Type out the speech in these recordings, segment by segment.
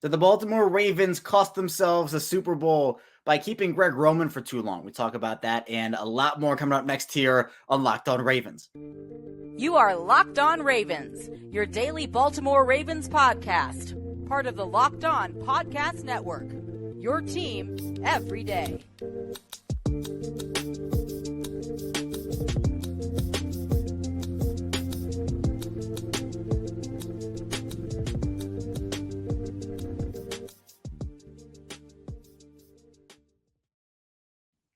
Did the Baltimore Ravens cost themselves a Super Bowl by keeping Greg Roman for too long? We talk about that and a lot more coming up next here on Locked On Ravens. You are Locked On Ravens, your daily Baltimore Ravens podcast, part of the Locked On Podcast Network, your team every day.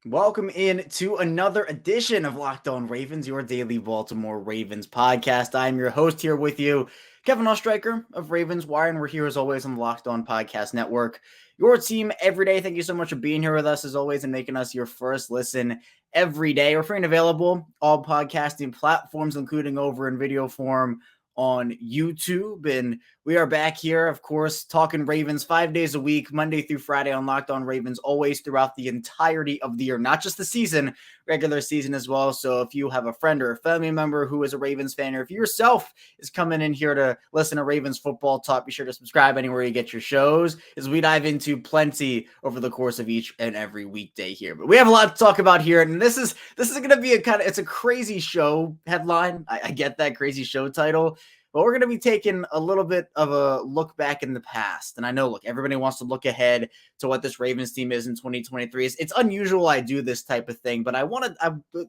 Welcome in to another edition of Locked On Ravens, your daily Baltimore Ravens podcast. I'm your host here with you, Kevin Oestreicher of Ravens Wire, and we're here as always on the Locked On Podcast Network, your team every day. Thank you so much for being here with us as always and making us your first listen every day. We're free and available all podcasting platforms, including over in video form on YouTube. And we are back here, of course, talking Ravens 5 days a week, Monday through Friday on Locked On Ravens, always throughout the entirety of the year, not just the season, regular season as well. So if you have a friend or a family member who is a Ravens fan, or if you yourself is coming in here to listen to Ravens football talk, be sure to subscribe anywhere you get your shows, as we dive into plenty over the course of each and every weekday here. But we have a lot to talk about here, and this is going to be it's a crazy show headline. I get that crazy show title. But we're going to be taking a little bit of a look back in the past. And I know, look, everybody wants to look ahead to what this Ravens team is in 2023. It's unusual I do this type of thing, but I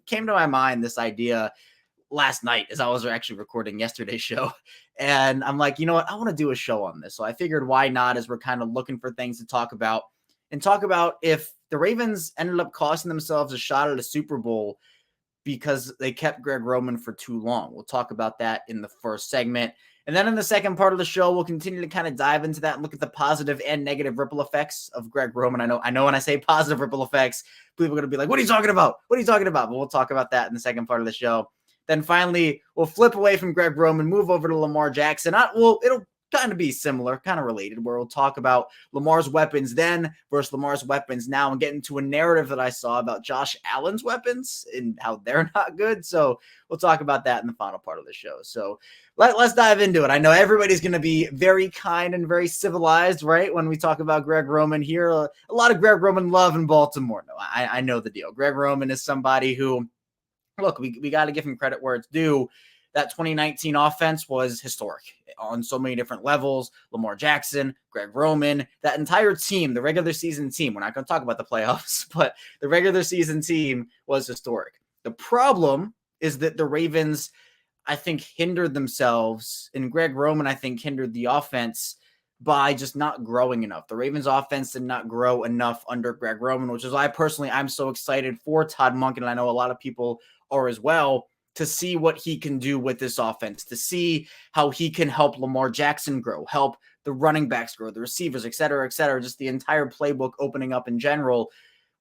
came to my mind this idea last night as I was actually recording yesterday's show. And I'm like, you know what? I want to do a show on this. So I figured why not, as we're kind of looking for things to talk about if the Ravens ended up costing themselves a shot at a Super Bowl because they kept Greg Roman for too long. We'll talk about that in the first segment. And then in the second part of the show, we'll continue to kind of dive into that and look at the positive and negative ripple effects of Greg Roman. I know when I say positive ripple effects, people are going to be like, what are you talking about? What are you talking about? But we'll talk about that in the second part of the show. Then finally, we'll flip away from Greg Roman, move over to Lamar Jackson. It'll kind of be similar, kind of related, where we'll talk about Lamar's weapons then versus Lamar's weapons now and get into a narrative that I saw about Josh Allen's weapons and how they're not good. So we'll talk about that in the final part of the show. So let's dive into it. I know everybody's going to be very kind and very civilized, right? When we talk about Greg Roman here, a lot of Greg Roman love in Baltimore. No, I know the deal. Greg Roman is somebody who, look, we got to give him credit where it's due. That 2019 offense was historic on so many different levels. Lamar Jackson, Greg Roman, that entire team, the regular season team, we're not going to talk about the playoffs, but the regular season team was historic. The problem is that the Ravens, I think, hindered themselves, and Greg Roman, I think, hindered the offense by just not growing enough. The Ravens offense did not grow enough under Greg Roman, which is why I'm so excited for Todd Monken, and I know a lot of people are as well, to see what he can do with this offense, to see how he can help Lamar Jackson grow, help the running backs grow, the receivers, et cetera, just the entire playbook opening up in general.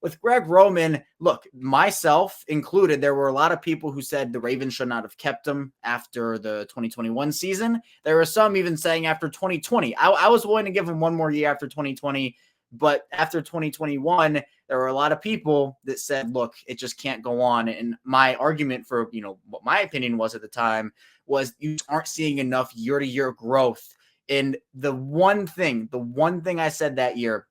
With Greg Roman, look, myself included, there were a lot of people who said the Ravens should not have kept him after the 2021 season. There were some even saying after 2020. I was willing to give him one more year after 2020, but after 2021, there were a lot of people that said, look, it just can't go on. And my argument for, what my opinion was at the time was you aren't seeing enough year-to-year growth. And the one thing I said that year,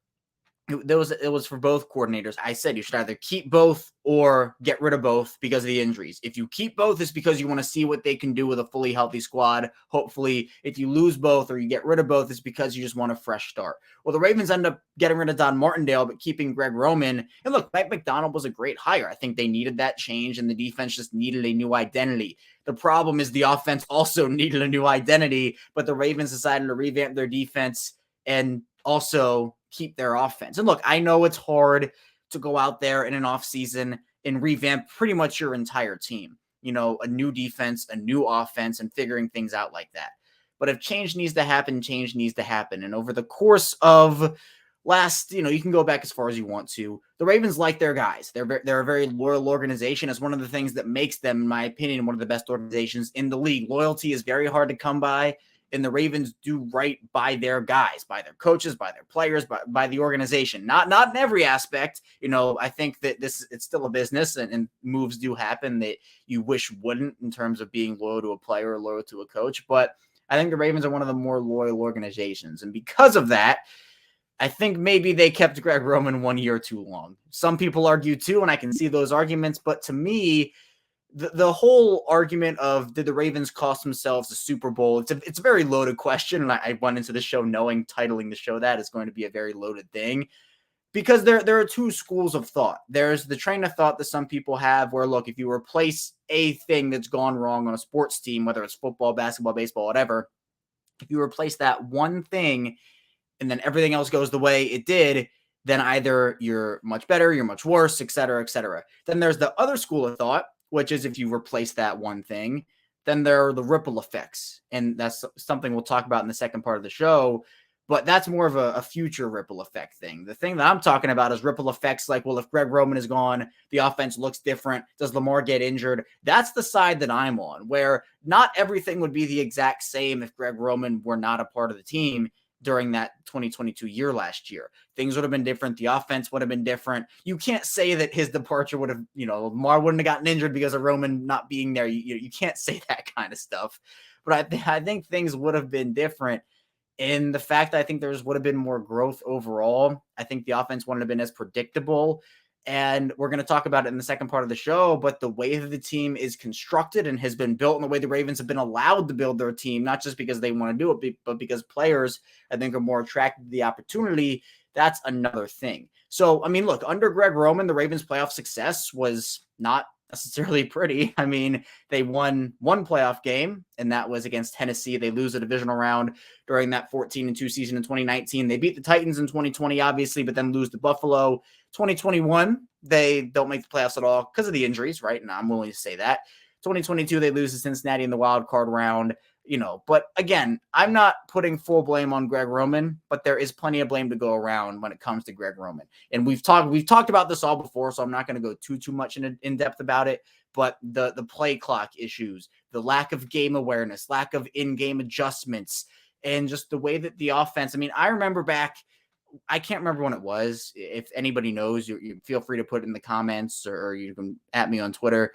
it was for both coordinators. I said you should either keep both or get rid of both because of the injuries. If you keep both, it's because you want to see what they can do with a fully healthy squad. Hopefully, if you lose both or you get rid of both, it's because you just want a fresh start. Well, the Ravens end up getting rid of Don Martindale, but keeping Greg Roman. And look, Mike McDonald was a great hire. I think they needed that change, and the defense just needed a new identity. The problem is the offense also needed a new identity, but the Ravens decided to revamp their defense and also keep their offense. And look, I know it's hard to go out there in an offseason and revamp pretty much your entire team. A new defense, a new offense, and figuring things out like that. But if change needs to happen, change needs to happen. And over the course of you can go back as far as you want to. The Ravens like their guys. They're a very loyal organization. It's one of the things that makes them, in my opinion, one of the best organizations in the league. Loyalty is very hard to come by. And the Ravens do right by their guys, by their coaches, by their players, by the organization. Not in every aspect. I think that it's still a business and moves do happen that you wish wouldn't in terms of being loyal to a player or loyal to a coach. But I think the Ravens are one of the more loyal organizations. And because of that, I think maybe they kept Greg Roman 1 year too long. Some people argue too, and I can see those arguments. But to me, the whole argument of did the Ravens cost themselves the Super Bowl, it's a very loaded question. And I went into the show knowing titling the show that is going to be a very loaded thing. Because there are two schools of thought. There's the train of thought that some people have where, look, if you replace a thing that's gone wrong on a sports team, whether it's football, basketball, baseball, whatever, if you replace that one thing and then everything else goes the way it did, then either you're much better, you're much worse, et cetera, et cetera. Then there's the other school of thought, which is if you replace that one thing, then there are the ripple effects. And that's something we'll talk about in the second part of the show. But that's more of a future ripple effect thing. The thing that I'm talking about is ripple effects like, well, if Greg Roman is gone, the offense looks different. Does Lamar get injured? That's the side that I'm on, where not everything would be the exact same if Greg Roman were not a part of the team during that 2022 year last year. Things would have been different. The offense would have been different. You can't say that his departure would have, Lamar wouldn't have gotten injured because of Roman not being there. You can't say that kind of stuff. But I think things would have been different. In the fact that I think there would have been more growth overall. I think the offense wouldn't have been as predictable. And we're going to talk about it in the second part of the show, but the way that the team is constructed and has been built and the way the Ravens have been allowed to build their team, not just because they want to do it, but because players, I think, are more attracted to the opportunity. That's another thing. So, I mean, look, under Greg Roman, the Ravens' playoff success was not necessarily pretty. I mean, they won one playoff game, and that was against Tennessee. They lose a divisional round during that 14-2 season in 2019. They beat the Titans in 2020, obviously, but then lose to Buffalo. 2021, they don't make the playoffs at all because of the injuries, right? And I'm willing to say that. 2022, they lose to Cincinnati in the wild card round. But again, I'm not putting full blame on Greg Roman, but there is plenty of blame to go around when it comes to Greg Roman. And we've talked about this all before, so I'm not going to go too much in depth about it. But the play clock issues, the lack of game awareness, lack of in-game adjustments, and just the way that the offense, I mean, I remember back, I can't remember when it was. If anybody knows, you feel free to put it in the comments or you can at me on Twitter.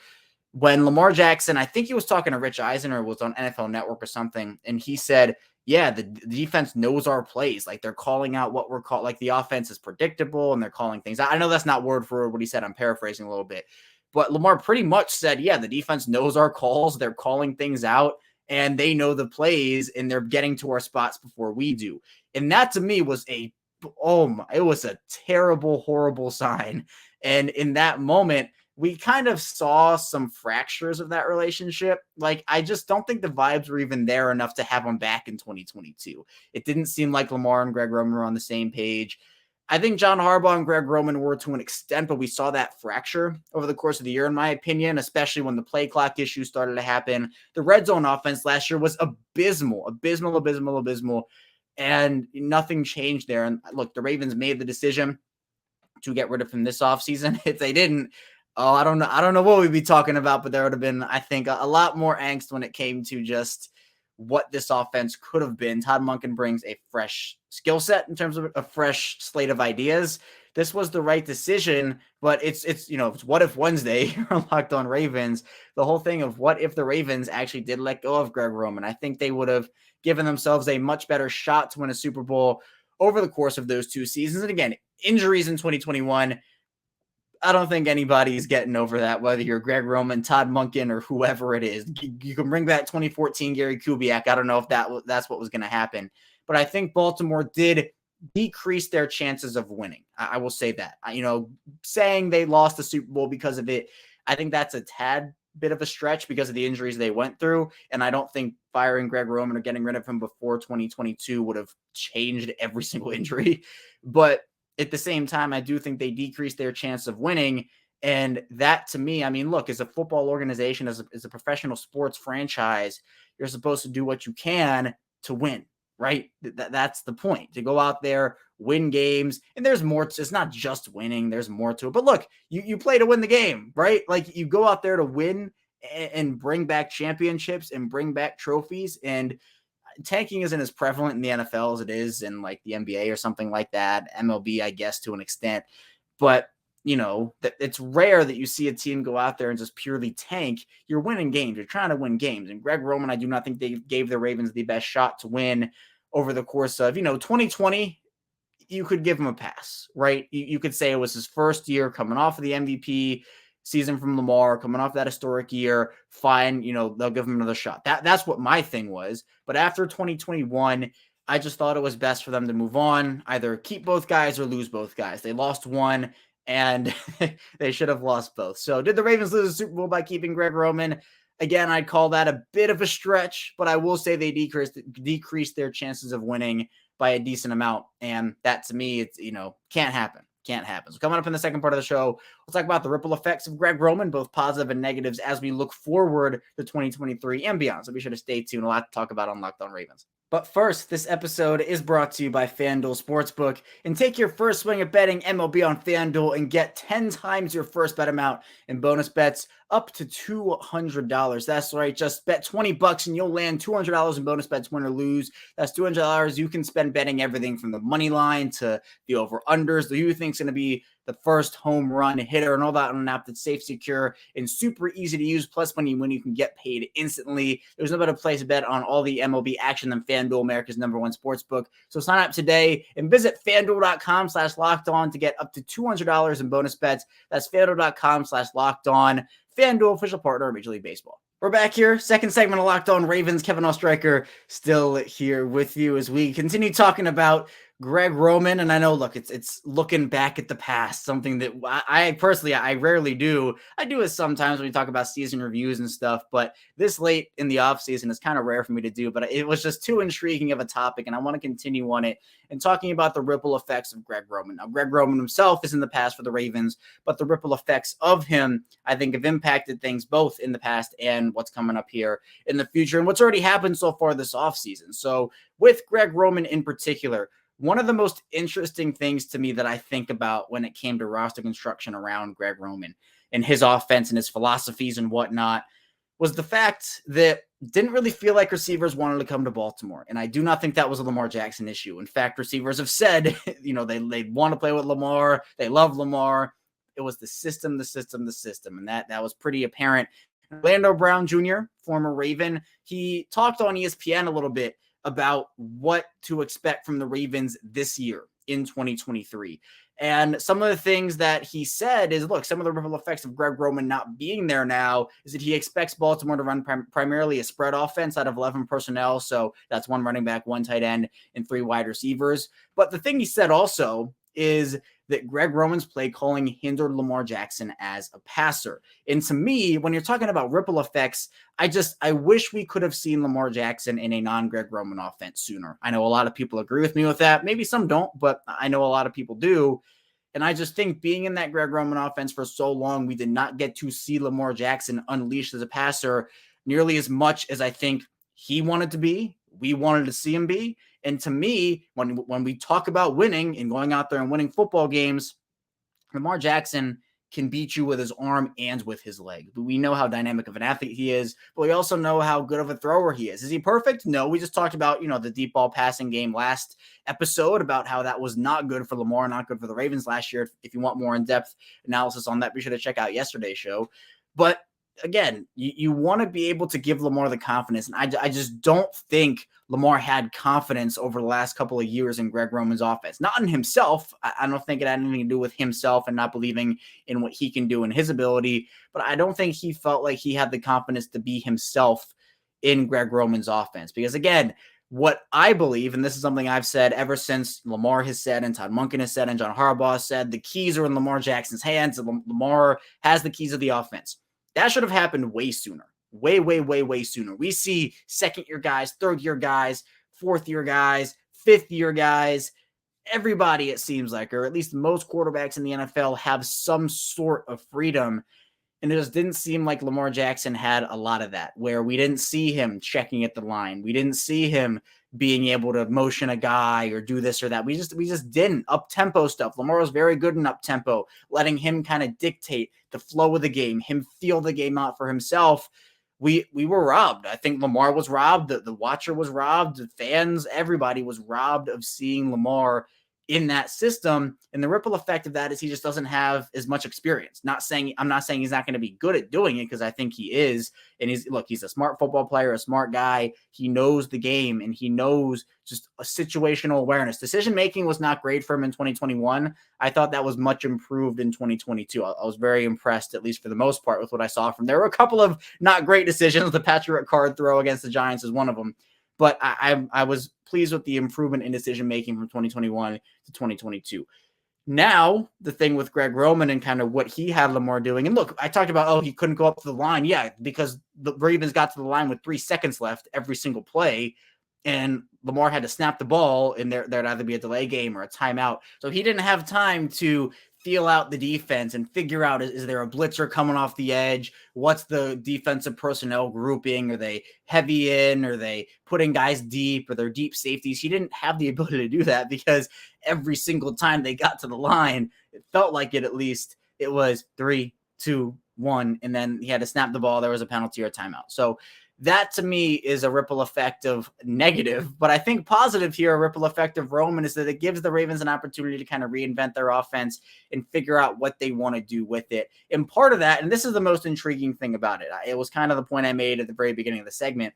When Lamar Jackson, I think he was talking to Rich Eisen or was on NFL Network or something, and he said, yeah, the defense knows our plays. Like, they're calling out what we're called, like the offense is predictable and they're calling things out. I know that's not word for word what he said. I'm paraphrasing a little bit. But Lamar pretty much said, yeah, the defense knows our calls. They're calling things out and they know the plays and they're getting to our spots before we do. And that to me was it was a terrible, horrible sign. And in that moment, we kind of saw some fractures of that relationship. Like, I just don't think the vibes were even there enough to have them back in 2022. It didn't seem like Lamar and Greg Roman were on the same page. I think John Harbaugh and Greg Roman were to an extent, but we saw that fracture over the course of the year, in my opinion, especially when the play clock issues started to happen. The red zone offense last year was abysmal, and nothing changed there. And look, the Ravens made the decision to get rid of him this offseason. If they didn't, I don't know what we'd be talking about, but there would have been, I think, a lot more angst when it came to just what this offense could have been. Todd Monken brings a fresh skill set in terms of a fresh slate of ideas. This was the right decision, but it's what if Wednesday here on Locked On Ravens, the whole thing of what if the Ravens actually did let go of Greg Roman. I think they would have given themselves a much better shot to win a Super Bowl over the course of those two seasons. And again, injuries in 2021, I don't think anybody's getting over that, whether you're Greg Roman, Todd Monken, or whoever it is. You can bring back 2014 Gary Kubiak. I don't know if that's what was going to happen. But I think Baltimore did decrease their chances of winning. I will say that. Saying they lost the Super Bowl because of it, I think that's a tad bit of a stretch because of the injuries they went through. And I don't think firing Greg Roman or getting rid of him before 2022 would have changed every single injury. But at the same time, I do think they decreased their chance of winning. And that, to me, I mean, look, as a football organization, as a professional sports franchise, you're supposed to do what you can to win, right? That's the point, to go out there, win games. And there's more. It's not just winning. There's more to it. But look, you play to win the game, right? Like, you go out there to win and bring back championships and bring back trophies. And tanking isn't as prevalent in the NFL as it is in like the NBA or something like that. MLB, I guess, to an extent. But, that it's rare that you see a team go out there and just purely tank. You're winning games. You're trying to win games. And Greg Roman, I do not think they gave the Ravens the best shot to win over the course of, 2020. You could give him a pass, right? You could say it was his first year coming off of the MVP season from Lamar, coming off that historic year. Fine, they'll give him another shot. That's what my thing was. But after 2021, I just thought it was best for them to move on, either keep both guys or lose both guys. They lost one, and they should have lost both. So did the Ravens lose the Super Bowl by keeping Greg Roman? Again, I'd call that a bit of a stretch, but I will say they decreased their chances of winning by a decent amount. And that, to me, it's, can't happen. Can't happen. So coming up in the second part of the show, we'll talk about the ripple effects of Greg Roman, both positive and negatives, as we look forward to 2023 and beyond. So be sure to stay tuned. A lot to talk about on Locked On Ravens. But first, this episode is brought to you by FanDuel Sportsbook. And take your first swing at betting MLB on FanDuel and get 10 times your first bet amount in bonus bets up to $200. That's right. Just bet $20 and you'll land $200 in bonus bets, win or lose. That's $200 you can spend betting everything from the money line to the over-unders, who you think is going to be the first home run hitter, and all that on an app that's safe, secure, and super easy to use. Plus, when you win, you can get paid instantly. There's no better place to bet on all the MLB action than FanDuel, America's #1 sportsbook. So sign up today and visit FanDuel.com/lockedon to get up to $200 in bonus bets. That's FanDuel.com/lockedon. FanDuel, official partner of Major League Baseball. We're back here, second segment of Locked On Ravens. Kevin Oestreicher still here with you as we continue talking about Greg Roman. And I know, look, it's looking back at the past, something that I personally, I rarely do. I do it sometimes when we talk about season reviews and stuff, but this late in the offseason is kind of rare for me to do. But it was just too intriguing of a topic, and I want to continue on it and talking about the ripple effects of Greg Roman. Now, Greg Roman himself is in the past for the Ravens, but the ripple effects of him, I think, have impacted things both in the past and what's coming up here in the future and what's already happened so far this offseason. So with Greg Roman in particular, one of the most interesting things to me that I think about when it came to roster construction around Greg Roman and his offense and his philosophies and whatnot was the fact that didn't really feel like receivers wanted to come to Baltimore. And I do not think that was a Lamar Jackson issue. In fact, receivers have said, they want to play with Lamar. They love Lamar. It was the system. And that was pretty apparent. Orlando Brown Jr., former Raven, he talked on ESPN a little bit about what to expect from the Ravens this year in 2023. And some of the things that he said is, look, some of the ripple effects of Greg Roman not being there now is that he expects Baltimore to run primarily a spread offense out of 11 personnel. So that's 1 running back, 1 tight end, and 3 wide receivers. But the thing he said also is that Greg Roman's play calling hindered Lamar Jackson as a passer. And to me, when you're talking about ripple effects, I wish we could have seen Lamar Jackson in a non-Greg Roman offense sooner. I know a lot of people agree with me with that. Maybe some don't, but I know a lot of people do. And I just think being in that Greg Roman offense for so long, we did not get to see Lamar Jackson unleashed as a passer nearly as much as I think he wanted to be. We wanted to see him be. And to me, when we talk about winning and going out there and winning football games, Lamar Jackson can beat you with his arm and with his leg. We know how dynamic of an athlete he is, but we also know how good of a thrower he is. Is he perfect? No. We just talked about, the deep ball passing game last episode about how that was not good for Lamar, not good for the Ravens last year. If you want more in-depth analysis on that, be sure to check out yesterday's show. But again, you want to be able to give Lamar the confidence. And I just don't think Lamar had confidence over the last couple of years in Greg Roman's offense. Not in himself. I don't think it had anything to do with himself and not believing in what he can do and his ability. But I don't think he felt like he had the confidence to be himself in Greg Roman's offense. Because again, what I believe, and this is something I've said ever since Lamar has said and Todd Monken has said and John Harbaugh has said, the keys are in Lamar Jackson's hands. Lamar has the keys of the offense. That should have happened way sooner. Way sooner. We see second-year guys, third-year guys, fourth-year guys, fifth-year guys. Everybody, it seems like, or at least most quarterbacks in the NFL, have some sort of freedom. And it just didn't seem like Lamar Jackson had a lot of that, where we didn't see him checking at the line. We didn't see him being able to motion a guy or do this or that. We just didn't. Up-tempo stuff. Lamar was very good in up-tempo, letting him kind of dictate the flow of the game, him feel the game out for himself. We were robbed. I think Lamar was robbed. The watcher was robbed. The fans, everybody was robbed of seeing Lamar in that system. And the ripple effect of that is he just doesn't have as much experience. I'm not saying he's not going to be good at doing it, because I think he is. And he's a smart football player, a smart guy. He knows the game, and he knows just a situational awareness. Decision-making was not great for him in 2021. I thought that was much improved in 2022. I was very impressed, at least for the most part, with what I saw from there. Were a couple of not great decisions. The Patriot card throw against the Giants is one of them. But I was pleased with the improvement in decision-making from 2021 to 2022. Now, the thing with Greg Roman and kind of what he had Lamar doing, and look, I talked about, he couldn't go up to the line. Yeah, because the Ravens got to the line with 3 seconds left every single play, and Lamar had to snap the ball, and there'd either be a delay game or a timeout. So he didn't have time to feel out the defense and figure out, is there a blitzer coming off the edge? What's the defensive personnel grouping? Are they heavy in? Are they putting guys deep? Are there deep safeties? He didn't have the ability to do that, because every single time they got to the line, it felt like it, at least, it was 3, 2, 1, and then he had to snap the ball. There was a penalty or a timeout. So that, to me, is a ripple effect of negative. But I think positive here, a ripple effect of Roman, is that it gives the Ravens an opportunity to kind of reinvent their offense and figure out what they want to do with it. And part of that, and this is the most intriguing thing about it, it was kind of the point I made at the very beginning of the segment,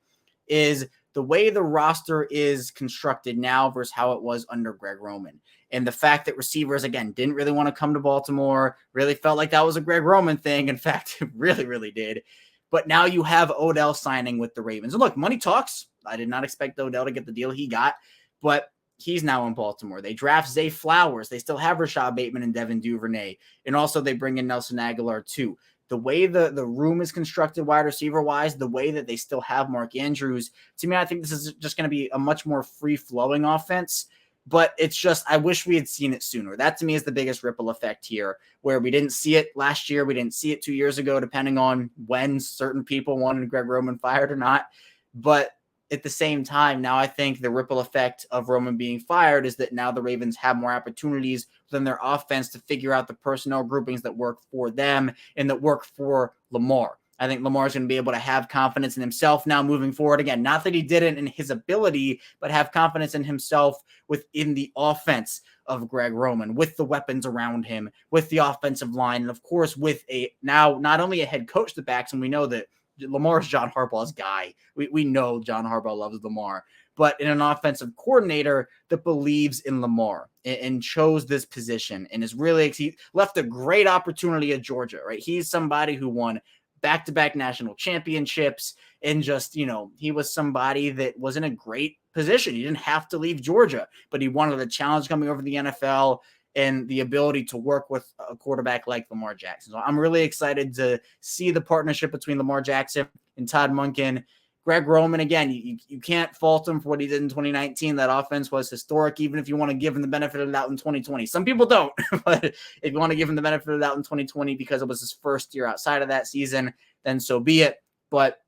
is the way the roster is constructed now versus how it was under Greg Roman. And the fact that receivers, again, didn't really want to come to Baltimore, really felt like that was a Greg Roman thing. In fact, it really, really did. But now you have Odell signing with the Ravens. And look, money talks. I did not expect Odell to get the deal he got, but he's now in Baltimore. They draft Zay Flowers. They still have Rashad Bateman and Devin Duvernay. And also they bring in Nelson Aguilar too. The way the room is constructed wide receiver-wise, the way that they still have Mark Andrews, to me, I think this is just going to be a much more free-flowing offense. But it's just, I wish we had seen it sooner. That, to me, is the biggest ripple effect here, where we didn't see it last year. We didn't see it 2 years ago, depending on when certain people wanted Greg Roman fired or not. But at the same time, now I think the ripple effect of Roman being fired is that now the Ravens have more opportunities within their offense to figure out the personnel groupings that work for them and that work for Lamar. I think Lamar's going to be able to have confidence in himself now moving forward. Again, not that he didn't in his ability, but have confidence in himself within the offense of Greg Roman, with the weapons around him, with the offensive line, and of course with now not only a head coach that backs him. We know that Lamar's John Harbaugh's guy. We know John Harbaugh loves Lamar, but in an offensive coordinator that believes in Lamar and chose this position and is really, he left a great opportunity at Georgia, right? He's somebody who won back-to-back national championships, and just, he was somebody that was in a great position. He didn't have to leave Georgia, but he wanted the challenge coming over the NFL and the ability to work with a quarterback like Lamar Jackson. So I'm really excited to see the partnership between Lamar Jackson and Todd Monken. Greg Roman, again, you can't fault him for what he did in 2019. That offense was historic, even if you want to give him the benefit of the doubt in 2020. Some people don't, but if you want to give him the benefit of the doubt in 2020 because it was his first year outside of that season, then so be it. But,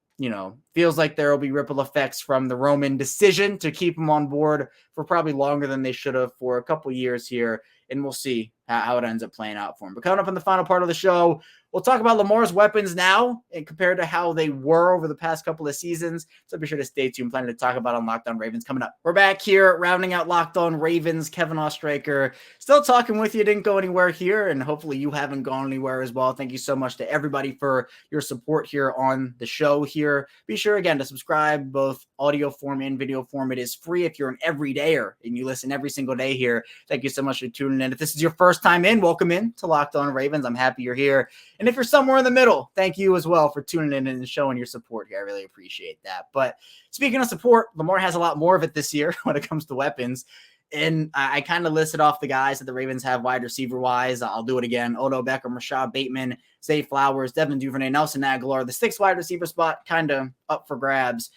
feels like there will be ripple effects from the Roman decision to keep him on board for probably longer than they should have for a couple years here. And we'll see how it ends up playing out for him. But coming up in the final part of the show, we'll talk about Lamar's weapons now and compared to how they were over the past couple of seasons. So be sure to stay tuned. Plenty to talk about on Locked On Ravens coming up. We're back here rounding out Locked On Ravens. Kevin Ostreicher still talking with you. Didn't go anywhere here, and hopefully you haven't gone anywhere as well. Thank you so much to everybody for your support here on the show here. Be sure, again, to subscribe, both audio form and video form. It is free if you're an everydayer and you listen every single day here. Thank you so much for tuning in. If this is your first time in, welcome in to Locked On Ravens. I'm happy you're here. And if you're somewhere in the middle, thank you as well for tuning in and showing your support here. I really appreciate that. But speaking of support, Lamar has a lot more of it this year when it comes to weapons. And I kind of listed off the guys that the Ravens have wide receiver-wise. I'll do it again. Odell Beckham, Rashad Bateman, Zay Flowers, Devin Duvernay, Nelson Aguilar. The 6th wide receiver spot kind of up for grabs.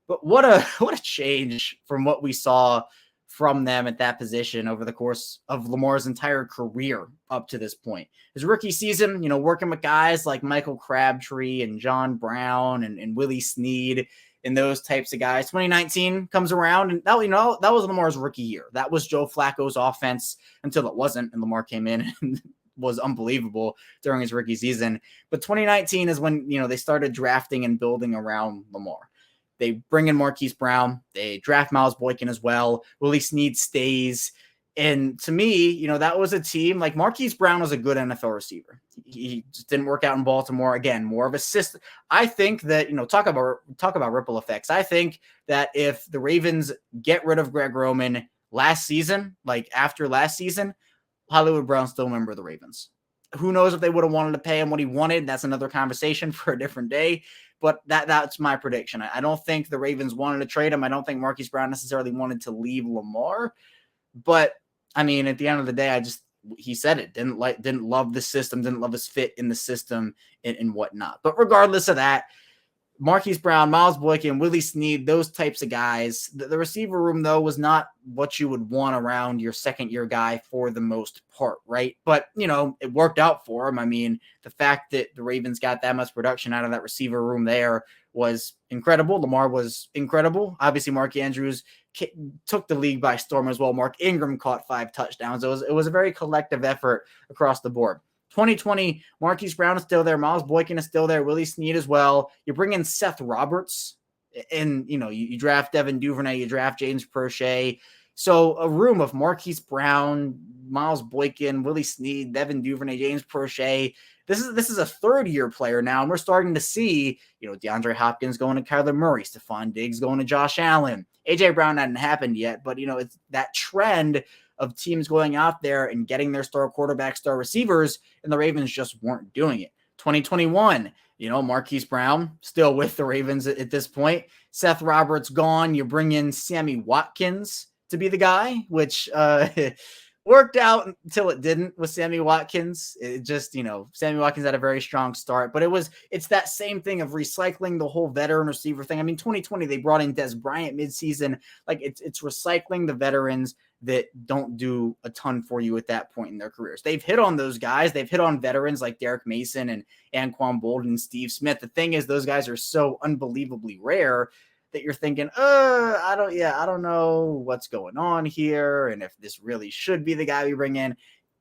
But what a change from what we saw from them at that position over the course of Lamar's entire career up to this point. His rookie season, working with guys like Michael Crabtree and John Brown and Willie Snead and those types of guys. 2019 comes around, and that was Lamar's rookie year. That was Joe Flacco's offense until it wasn't, and Lamar came in and was unbelievable during his rookie season. But 2019 is when, they started drafting and building around Lamar. They bring in Marquise Brown. They draft Miles Boykin as well. Willie Snead stays. And to me, that was a team like Marquise Brown was a good NFL receiver. He just didn't work out in Baltimore. Again, more of a system. I think that, talk about ripple effects. I think that if the Ravens get rid of Greg Roman last season, like after last season, Hollywood Brown still a member of the Ravens. Who knows if they would have wanted to pay him what he wanted? That's another conversation for a different day. But that's my prediction. I don't think the Ravens wanted to trade him. I don't think Marquise Brown necessarily wanted to leave Lamar. But I mean, at the end of the day, he said it, didn't love the system, didn't love his fit in the system and whatnot. But regardless of that, Marquise Brown, Miles Boykin, Willie Snead, those types of guys. The receiver room, though, was not what you would want around your second-year guy for the most part, right? But, it worked out for him. I mean, the fact that the Ravens got that much production out of that receiver room there was incredible. Lamar was incredible. Obviously, Mark Andrews took the league by storm as well. Mark Ingram caught 5 touchdowns. It was a very collective effort across the board. 2020, Marquise Brown is still there. Miles Boykin is still there. Willie Snead as well. You bring in Seth Roberts, and you draft Devin Duvernay, you draft James Prochet. So a room of Marquise Brown, Miles Boykin, Willie Snead, Devin Duvernay, James Prochet. This is a third-year player now, and we're starting to see, DeAndre Hopkins going to Kyler Murray, Stephon Diggs going to Josh Allen. A.J. Brown hadn't happened yet, but, it's that trend of teams going out there and getting their star quarterback, star receivers, and the Ravens just weren't doing it. 2021, Marquise Brown still with the Ravens at this point. Seth Roberts gone. You bring in Sammy Watkins to be the guy, which worked out until it didn't with Sammy Watkins. It just, Sammy Watkins had a very strong start, but it's that same thing of recycling the whole veteran receiver thing. I mean, 2020, they brought in Des Bryant midseason. Like it's recycling the veterans that don't do a ton for you at that point in their careers. They've hit on those guys. They've hit on veterans like Derek Mason and Anquan Boldin and Steve Smith. The thing is, those guys are so unbelievably rare that you're thinking, I don't know what's going on here, and if this really should be the guy we bring in.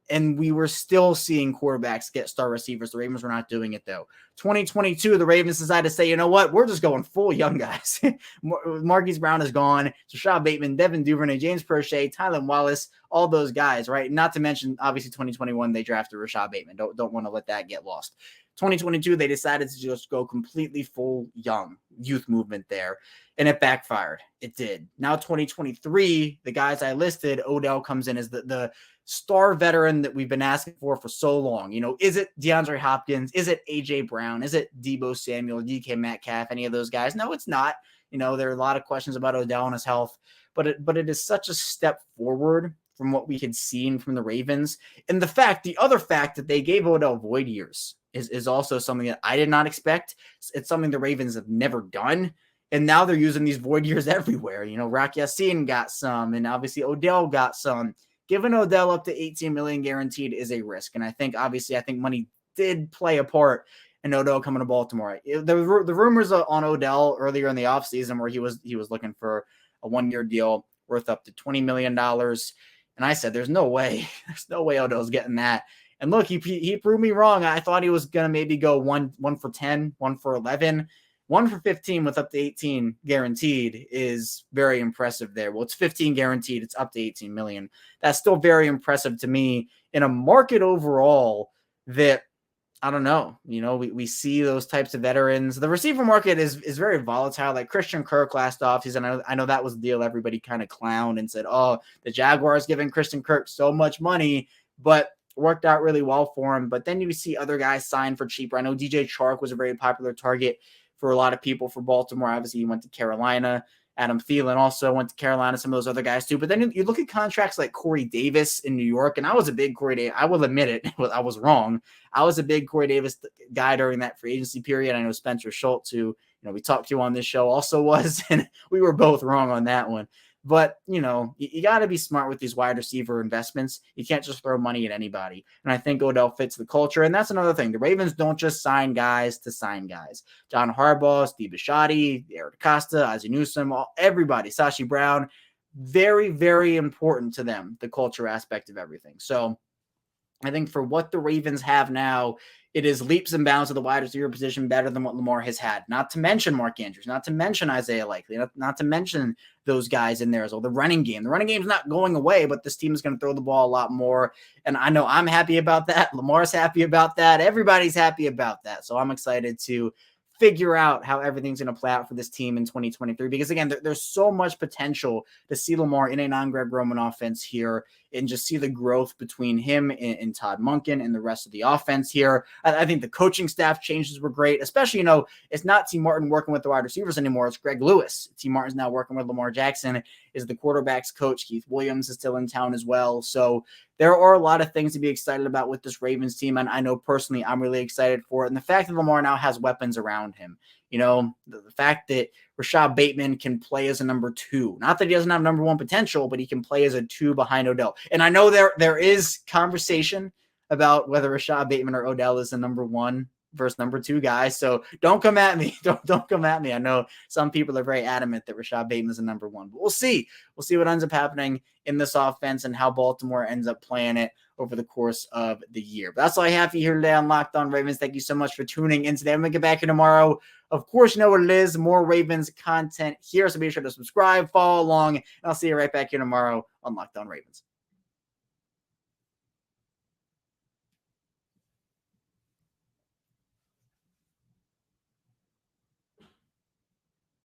And we were still seeing quarterbacks get star receivers. The Ravens were not doing it, though. 2022, the Ravens decided to say, you know what? We're just going full young guys. Marquise Brown is gone. Rashad Bateman, Devin Duvernay, James Prochet, Tylan Wallace, all those guys, right? Not to mention, obviously, 2021, they drafted Rashad Bateman. Don't want to let that get lost. 2022, they decided to just go completely full young youth movement there, and it backfired. It did. Now 2023, the guys I listed, Odell comes in as the star veteran that we've been asking for so long. Is it DeAndre Hopkins? Is it A.J. Brown? Is it Deebo Samuel, DK Metcalf, any of those guys? No, it's not. There are a lot of questions about Odell and his health, but it is such a step forward from what we had seen from the Ravens. And the other fact that they gave Odell void years is also something that I did not expect. It's something the Ravens have never done. And now they're using these void years everywhere. Rock Ya-Sin got some, and obviously Odell got some. Giving Odell up to $18 million guaranteed is a risk. And I think money did play a part in Odell coming to Baltimore. The rumors on Odell earlier in the offseason where he was looking for a 1-year deal worth up to $20 million. And I said, there's no way Odell's getting that. And look, he proved me wrong. I thought he was going to maybe go one for 10, 1 for 11. 1 for 15 with up to 18 guaranteed is very impressive there. Well, it's 15 guaranteed. It's up to 18 million. That's still very impressive to me in a market overall that, I don't know, we see those types of veterans. The receiver market is very volatile. Like Christian Kirk last offseason, I know that was the deal everybody kind of clowned and said, oh, the Jaguars giving Christian Kirk so much money, but worked out really well for him. But then you see other guys sign for cheaper. I know DJ Chark was a very popular target for a lot of people for Baltimore. Obviously, he went to Carolina. Adam Thielen also went to Carolina, some of those other guys too. But then you look at contracts like Corey Davis in New York, and I was a big Corey Davis. I will admit it. I was wrong. I was a big Corey Davis guy during that free agency period. I know Spencer Schultz, who we talked to on this show, also was, and we were both wrong on that one. But, you got to be smart with these wide receiver investments. You can't just throw money at anybody. And I think Odell fits the culture. And that's another thing. The Ravens don't just sign guys to sign guys. John Harbaugh, Steve Bisciotti, Eric Acosta, Ozzie Newsome, everybody, Sashi Brown, very, very important to them, the culture aspect of everything. So I think for what the Ravens have now, it is leaps and bounds of the wide receiver position better than what Lamar has had. Not to mention Mark Andrews, not to mention Isaiah Likely, not to mention those guys in there as well. The running game is not going away, but this team is going to throw the ball a lot more. And I know I'm happy about that. Lamar's happy about that. Everybody's happy about that. So I'm excited to figure out how everything's going to play out for this team in 2023. Because again, there's so much potential to see Lamar in a non-Greg Roman offense here and just see the growth between him and Todd Monken and the rest of the offense here. I think the coaching staff changes were great, especially, it's not T. Martin working with the wide receivers anymore. It's Greg Lewis. T. Martin's now working with Lamar Jackson, is the quarterback's coach. Keith Williams is still in town as well. So there are a lot of things to be excited about with this Ravens team. And I know personally I'm really excited for it. And the fact that Lamar now has weapons around him, the fact that Rashad Bateman can play as a number 2, not that he doesn't have number 1 potential, but he can play as a 2 behind Odell. And I know there is conversation about whether Rashad Bateman or Odell is the number 1 versus number 2 guy. So don't come at me. Don't come at me. I know some people are very adamant that Rashad Bateman is a number 1, but we'll see. We'll see what ends up happening in this offense and how Baltimore ends up playing it over the course of the year. But that's all I have for you here today on Locked On Ravens. Thank you so much for tuning in today. I'm going to get back here tomorrow. Of course, you know what it is. More Ravens content here. So be sure to subscribe, follow along, and I'll see you right back here tomorrow on Locked On Ravens.